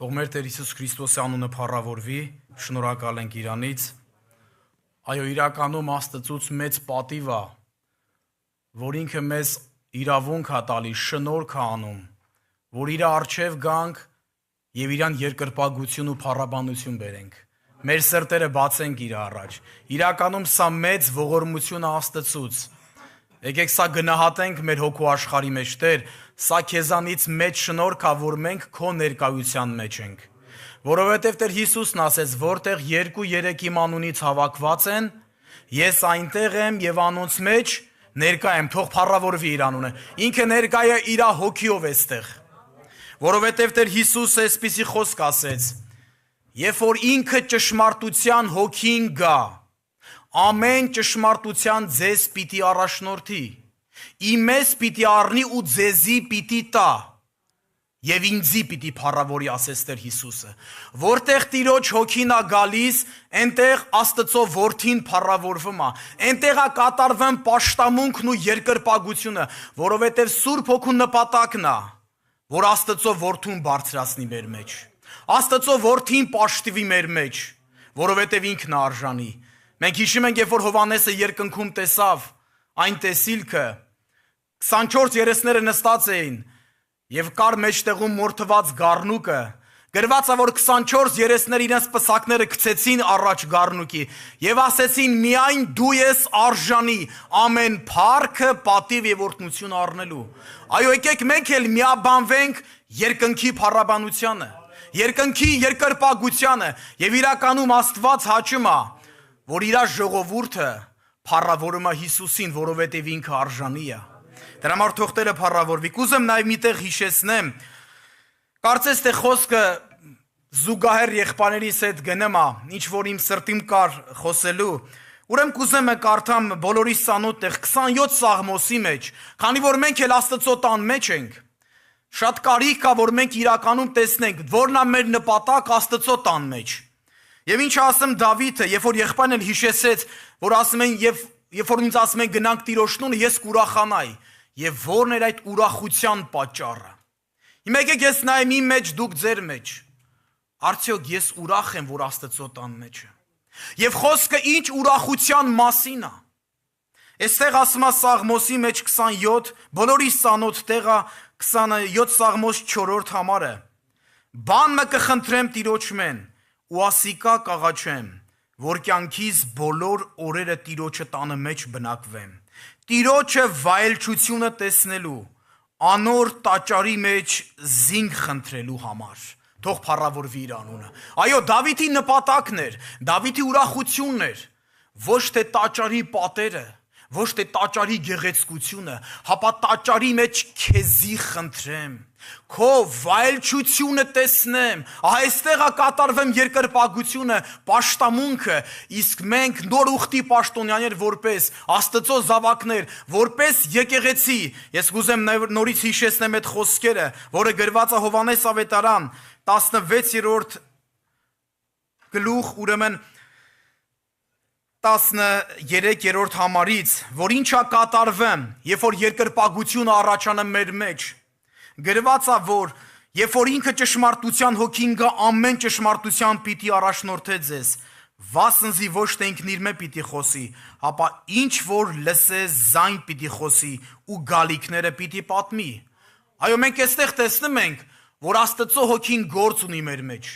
Թող մեր Տեր Հիսուս Քրիստոսի անունը փառավորվի, շնորհակալ ենք Իրանից։ Այո, իրականում Աստծուց մեծ պատիվ է, որ ինքը մեզ իրավունք է տալիս, շնորհք է անում, որ իր առջև գանք եւ իրան երկրպագություն ու փառաբանություն բերենք։ Մեր սրտերը բացենք իր առաջ։ Իրականում սա մեծ ողորմություն է Աստծուց։ Եկեք սա գնահատենք մեր հոգու աշխարհի մեջ, Տեր, սա քեզանից մեծ շնորհք է, որ մենք քո ներկայության մեջ ենք։ Որովհետև Տեր Հիսուսն ասեց, որտեղ 2-3 իմ անունից հավաքված են, ես այնտեղ եմ եւ անոնց մեջ ներկա եմ, թող փառավորվի իր անունը։ Ինքը ներկա է իր հոգիով էստեղ։ Որովհետև Տեր Հիսուսը այսպիսի խոսք ասեց. Երբ որ ինքը ճշմարտության հոգին գա, ամեն ճշմարտության ձեզ պիտի առաջնորդի, իմես պիտի առնի ու ձեզի պիտի տա, եւ ինձի պիտի փառավորի, ասեց Տեր Հիսուսը։ Որտեղ Տիրոջ հոգին է գալիս, այնտեղ Աստծո որդին փառավորվում է, այնտեղ է կատարվում պաշտամունքն ու երկրպագությունը, որովհետեւ Սուրբ Հոգու նպատակն է, որ Աստծո որդուն բարձրացնի մեր մեջ, Աստծո որդին պաշտվի մեր մեջ, որովհետեւ ինքն է արժանի։ Մենք հիշում ենք, երբ որ Հովհաննեսը երկնքում տեսավ այն տեսիլքը, 24 երեսները նստած էին եւ կար մեջտեղում մորթված գառնուկը, գրված է, որ 24 երեսներ իրենց պսակները գցեցին առաջ գառնուկի եւ ասեցին՝ միայն դու ես արժանի ամեն փառքը, պատիվ եւ օրհնություն առնելու։ Այո, եկեք մենք էլ միաբանվենք երկնքի փառաբանությանը, երկնքի երկրպագությանը եւ իրականում Աստված հաճում է, որ իր ժողովուրդը փառավորում է Հիսուսին, որովհետև ինքը արժանի է։ Դրա համար թող Տերը փառավորվի։ Կուզեմ նաև միտեղ հիշեցնեմ, կարծես թե խոսքը զուգահեռ եղբայրներիս հետ գնում է, ինչ որ իմ սրտին կար խոսելու։ Ուրեմն կուզեմ կարդամ բոլորի սանոթ տեղ 27 Սաղմոսի մեջ, քանի որ մենք էլ Աստծո տան մեջ ենք, շատ կարիք կա, որ մենք իրականում տեսնենք, որն է մեր նպատակ Աստծո տան մեջ։ Եվ ինչ ասեմ Դավիթը, երբ որ եղբայրն էլ հիշեցեց, որ ասում են, երբ որ ինձ ասում են գնանք Տիրոջ տունը, ես կուրախանայի, եւ որն էր այդ ուրախության պատճառը։ Հիմա եկեք ես նայեմ իմ մեջ, դուք ձեր մեջ։ Արդյոք ես ուրախ եմ, որ Աստծո տան մեջ եմ։ Եվ խոսքը ինչ ուրախության մասին է։ Այստեղ ասում է Սաղմոսի մեջ 27, բոլորի սանոթ տեղը 27 Սաղմոս 4-րդ համարը։ Բան մը կխնդրեմ Տիրոջ մեն, ու ասիկա կաղաչեմ, որ կյանքիս բոլոր օրերը Տիրոջը տանը մեջ բնակվեմ, Տիրոջը վայելչությունը տեսնելու, անոր տաճարի մեջ զինք խնդրելու համար։ Թող փառավորվի իր անունը։ Այո, Դավիթի նպատակն էր, Դավիթի ուրախությունն էր, ոչ թե տաճարի պատերը, ոչ թե տաճարի գեղեցկությունը, հապա տաճարի մեջ քեզի խնդրեմ, քո վայելչությունը տեսնեմ, այստեղ է կատարվեմ երկրպագությունը, պաշտամունքը, իսկ մենք նոր ուխտի պաշտոնյաներ որպես Աստծո զավակներ, որպես եկեղեցի, ես կուզեմ նորից հիշեցնեմ այդ խոսքերը, որը գրված է Հովհաննես ավետարան 16-րդ գլուխ, ուրեմն 13-րդ համարից, որ ինչա կատարվեմ, երբ որ երկրպագությունը առաջանում մեր մեջ, գրված է, որ երբ որ ինքը ճշմարտության հոգին գա, ամեն ճշմարտության պիտի առաջնորդե ձեզ, վասնզի ոչ թե ինքն իր մե պիտի խոսի, հապա ինչ որ լսե զայն պիտի խոսի ու գալիքները պիտի պատմի։ Այո, մենք այստեղ տեսնում ենք, որ Աստծո հոգին գործ ունի մեր մեջ,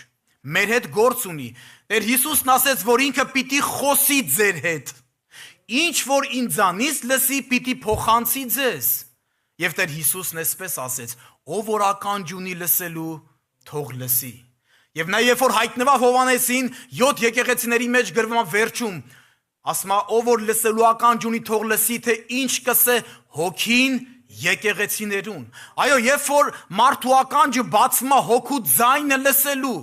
մեր հետ գործ ունի։ Տեր Հիսուսն ասեց, որ ինքը պիտի խոսի ձեր հետ, ինչ որ ինձանից լսի, պիտի փոխանցի ձեզ։ Եվ Տեր Հիսուսն այսպես ասեց, ով որ ականջ ունի լսելու, թող լսի։ Եվ նա երբ որ հայտնվավ Հովհաննեսին, 7 եկեղեցիների մեջ գրվում է վերջում, ասում է, ով որ լսելու ականջ ունի, թող լսի, թե ինչ կսե հոգին եկեղեցիներուն։ Այո, երբ որ մարդու ականջը բացվում է հոգու ձայնը լսելու,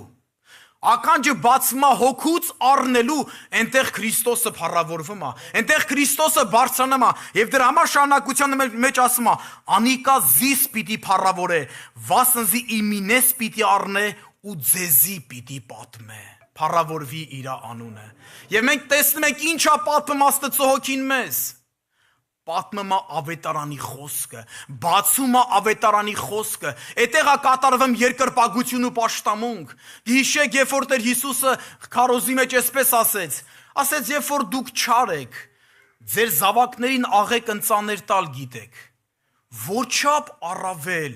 ականջը բացվում է հոգուց առնելու, այնտեղ Քրիստոսը փառավորվում է, այնտեղ Քրիստոսը բարձրանում է, եւ դրա համար շարունակության մեջ ասում է, անիկա զիս պիտի փառավորե, վասնզի իմինես պիտի առնե ու ձեզի պիտի պատմե, փառավորվի իր անունը։ Եվ մենք տեսնում ենք ինչա պատմում Աստծո հոգին մեզ, պատմում է ավետարանի խոսքը, բացում է ավետարանի խոսքը, այդտեղ է կատարվում երկրպագություն ու պաշտամունք։ Գիշեք, երբ որ Տեր Հիսուսը քարոզի մեջ այսպես ասեց, երբ որ դուք չար եք, ձեր զավակներին աղեք ընծաներ տալ գիտեք, որչափ առավել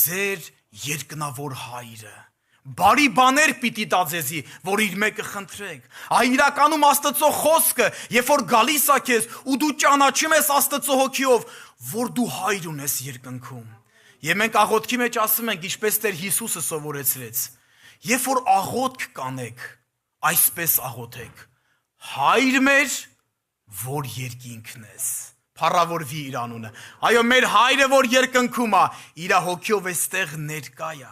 ձեր երկնավոր հայրը։ Բարի բաներ պիտի տա ձեզի, որ իր մեկը խնդրեք։ Իրականում Աստծո խոսքը, երբ որ գալիս է քեզ ու դու ճանաչում ես Աստծո հոգիով, որ դու հայր ունես երկնքում։ Եվ մենք աղոթքի մեջ ասում ենք, ինչպես Տեր Հիսուսը սովորեցրեց, երբ որ աղոթք կանեք, այսպես աղոթեք. Հայր մեր, որ երկինքն ես։ Փառավորվի իր անունը։ Այո, մեր հայրը, որ երկնքում է, իր հոգիով էստեղ ներկա է։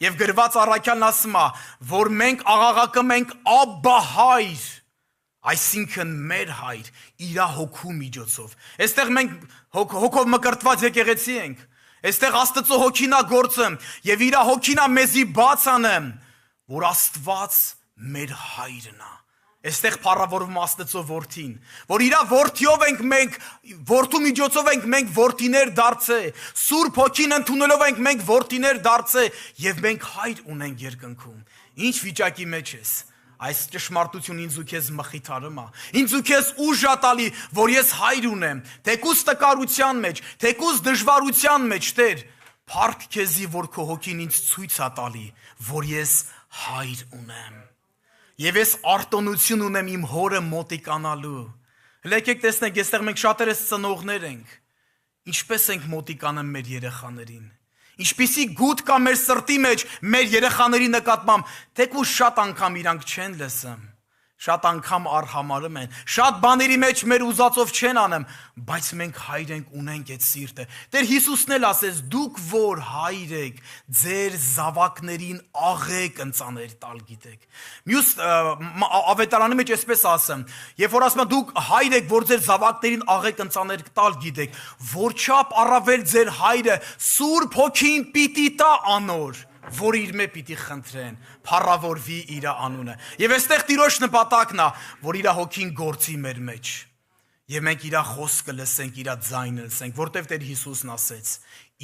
Եվ գրված առաքյալն ասում է, որ մենք աղաղակում ենք Աբբա հայր, այսինքն մեր հայր, իր հոգու միջոցով։ Այստեղ մենք հոգով մկրտված եկեղեցի ենք։ Այստեղ Աստծո հոգին է գործում եւ իր հոգին է մեզի բաց անում, որ Աստված մեր հայրն է։ Այստեղ փառավորվում Աստծո որդին, որ իր որդիով ենք մենք, որդու միջոցով ենք մենք որդիներ դարձել, Սուրբ Հոգին ընդունելով ենք մենք որդիներ դարձել եւ մենք հայր ունենք երկնքում։ Ինչ վիճակի մեջ ես։ Այս ճշմարտությունը ինձ ու քեզ մխիթարում է։ Ինձ ու քեզ ուժ է տալի, որ ես հայր ունեմ, թեկուզ տկարության մեջ, թեկուզ դժվարության մեջ, Տեր, փառք քեզի, որ քո հոգին ինձ ցույց է տալի, որ ես հայր ունեմ։ Եվ ես արտոնություն ունեմ իմ հորը մոտիկանալու։ Եկեք տեսնենք, այստեղ մենք շատերս ծնողներ ենք։ Ինչպես ենք մոտիկանում մեր երեխաներին։ Ինչպիսի գութ կա մեր սրտի մեջ մեր երեխաների նկատմամբ, թեկուզ շատ անգամ իրանք չեն լսում, շատ անգամ արհամարում են, շատ բաների մեջ մեր ուզածով չեն անում, բայց մենք հայր ենք, ունենք այդ սիրտը։ Տեր Հիսուսն էլ ասեց, դուք որ հայր եք, ձեր զավակներին աղեք ընծաներ տալ գիտեք։ Մյուս ավետարանի մեջ այսպես ասում, երբ որ ասում դուք հայր եք, որ ձեր զավակներին աղեք ընծաներ տալ գիտեք, որչափ առավել ձեր հայրը Սուրբ Հոգին պիտի տա անոր, որ իր մե պիտի խնդրեն, փառավորվի իր անունը։ Եվ այստեղ Տիրոջ նպատակն է, որ իր հոգին գործի մեր մեջ։ Եվ մենք իր խոսքը լսենք, իր ձայնը լսենք, որտեղ Տեր Հիսուսն ասեց.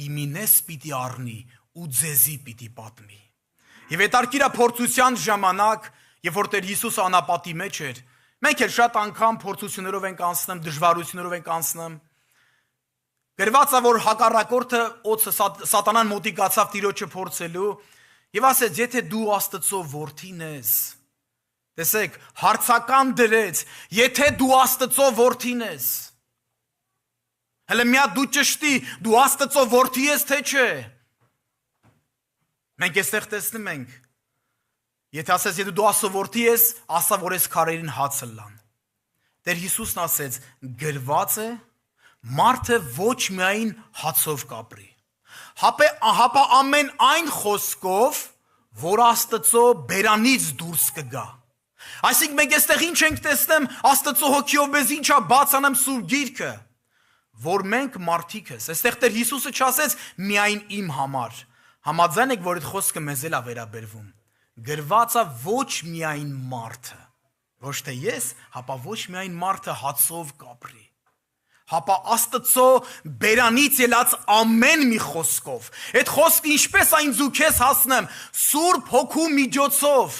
«Իմինես պիտի առնի ու ձեզի պիտի պատմի»։ Եվ հետարքիր է փորձության ժամանակ, երբ որ Տեր Հիսուսը անապատի մեջ էր, մենք էլ շատ անգամ փորձություններով ենք անցնում, դժվարություններով ենք անցնում։ Գրված է, որ հակառակորդը օծը սատանան մոտիկացավ Տիրոջը փորձելու եւ ասեց, եթե դու Աստծո որդին ես, տեսեք, հարցական դրեց, եթե դու Աստծո որդին ես, հələ միա դու ճշտի, դու Աստծո որդի ես, թե չէ։ Մենք այստեղ տեսնում ենք, եթե ասես, եթե դու Աստծո որդի ես, ասա, որ այս քարերին հացը լան։ Տեր Հիսուսն ասեց, գրված է, մարդը ոչ միայն հացով կապրի, հապա ամեն այն խոսքով, որ Աստծո բերանից դուրս կգա։ Այսինքն մենք այստեղ ինչ ենք տեսնում, Աստծո հոգիով մեզ ինչա բացանում Սուրբ Գիրքը, որ մենք մարդիկ ես։ Այստեղ Տեր Հիսուսը չասեց միայն իմ համար։ Համաձայն եք, որ այդ խոսքը մեզ էլ է վերաբերվում։ Գրված է ոչ միայն մարդը, ոչ թե ես, հապա ոչ միայն մարդը հացով կապրի, հապա Աստծո բերանից ելած ամեն մի խոսքով։ Այդ խոսքը ինչպես այն դու քեզ հասնեմ Սուրբ Հոգու միջոցով,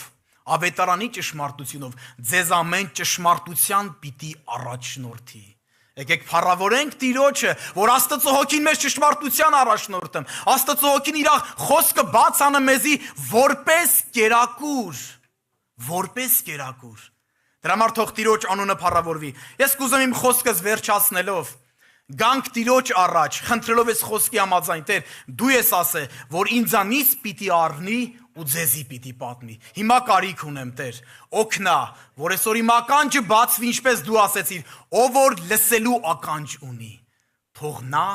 ավետարանի ճշմարտությունով, ձեզ ամեն ճշմարտության պիտի առաջնորդի։ Եկեք փառավորենք Տիրոջը, որ Աստծո Հոգին մեզ ճշմարտության առաջնորդում։ Աստծո Հոգին իր խոսքը բաց անում մեզի որպես կերակուր, որպես կերակուր։ Դրա համար թող Տիրոջ անունը փառավորվի։ Ես կուզեմ իմ խոսքս վերջացնելով գանք Տիրոջ առաջ, խնդրելով այս խոսքի համաձայն, Տեր, դու ես ասե, որ ինձանից պիտի առնի ու ձեզի պիտի պատմի։ Հիմա կարիք ունեմ, Տեր, օգնա, որ այսօր իմ ականջը բացվի, ինչպես դու ասեցիր, ով որ լսելու ականջ ունի, թող նա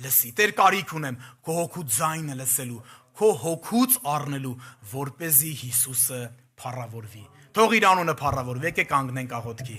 լսի։ Տեր, կարիք ունեմ քո հոգու ձայնը լսելու, քո հոգուց առնելու, որպեսզի Հիսուսը փառավորվի։ Թող իր անունը փառավորվի, եկեք կանգնենք աղոթքի։